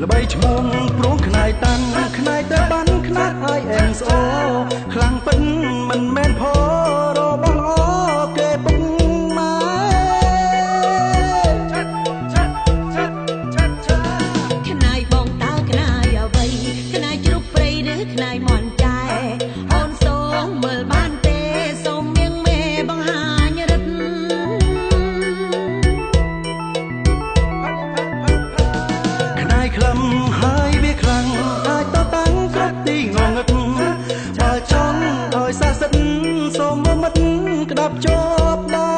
ល្បីឈ្មោះព្រមខ្នាយតាន់ខ្នាយទៅបានខ្នាត INSO ខ្លាំងពិនមិនមែនផរបងអគេពុកម៉ែខ្នាយបងតើខ្នាយអ្វីខ្នាយជ្រូកព្រៃឬខ្នាយមន់ចែអូនសូមមើលបានទេសូមមៀងមេបង្ហាញរិទ្ធខ្នាយក្លឹមហើយវាខ្លាំងអាចតតាំងគ្រប់ទីងងឹតបើចង់ឲ្យសះសិទ្ធសូមមិត្តក្តាប់ជាប់ដៃ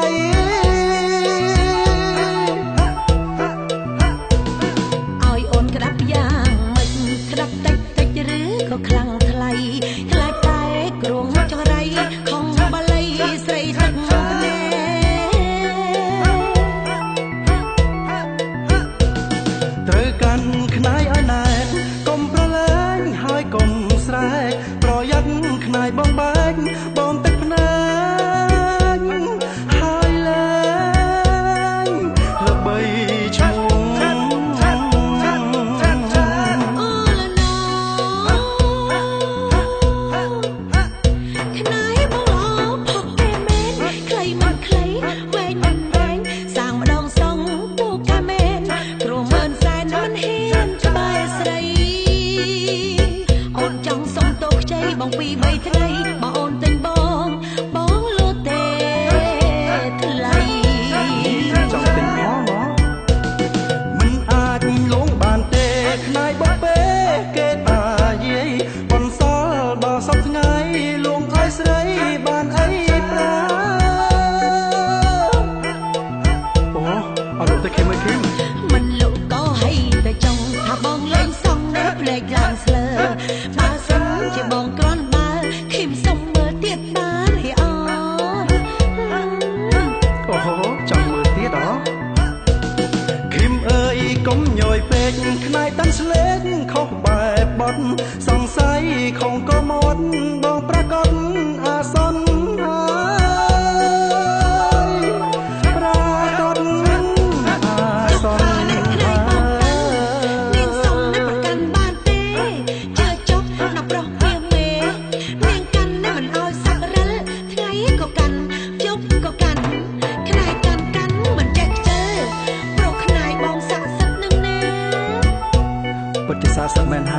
ឲ្យអូនក្តាប់យ៉ាងម៉េចក្តាប់តិចតិចឬក៏ខ្លាំងថ្លៃខ្លាចតែគ្រងចង្រៃខំបាលីស្រីទឹកណែត្រូវកាន់ខ្នាយឲ្យណែនកុំប្រឡែងហើយកុំស្រែកប្រយ័ត្នខ្នាយបងបែកបងទឹកភ្នែកហើយលែងល្បីឈ្មោះអូលណូខ្នាយបងល្អផុសគេមែនខ្លីមិនខ្លីវែងមិនវែងសាងម្ដងសងពូកែមែនគ្រោះមើលសែនមិនហ៊ានក្បែរស្រីអូនចង់សុំទោសខ្ចីបងពី3ថ្ងៃបើអូនទិញបងលូតទេថ្លៃចង់ទិញផងមិនអាចលងបានទេខ្នាយបងពេគេតាយាយបន្សល់ដល់សពថ្ងៃលងឲ្យស្រីបានអីប្រាអូអត់ទៅគេមកគេមិនលោកក៏ให้តែចង់ថាបងលេងសងនៅភ្លេចឡើងស្លើបើសិនជាបងគ្រាន់បើឃីមសុំមើលទៀតបានហេអត់អូហូចង់មើលទៀតអឃីមអើយកុំញយពេកខ្នាយតាន់ស្លេកខុសបែបបត់សង្ស័យខំក៏មាត់បងប្រកាសអាសន្នហើយប្រកាសអាសន្ននាងសុំនៅប្រកាន់បានទេជឿចុះណាប្រុសនាងមេនាងកាន់នៅមិនអោយសាក់រិលថ្ងៃក៏កាន់យប់ក៏កាន់ខ្នាយកាន់មិនចេះខ្ជិលព្រោះខ្នាយបងស័ក្តិសិទ្ធនឹងណាពិតជាស័ក្តិសិទ្ធមែនហើ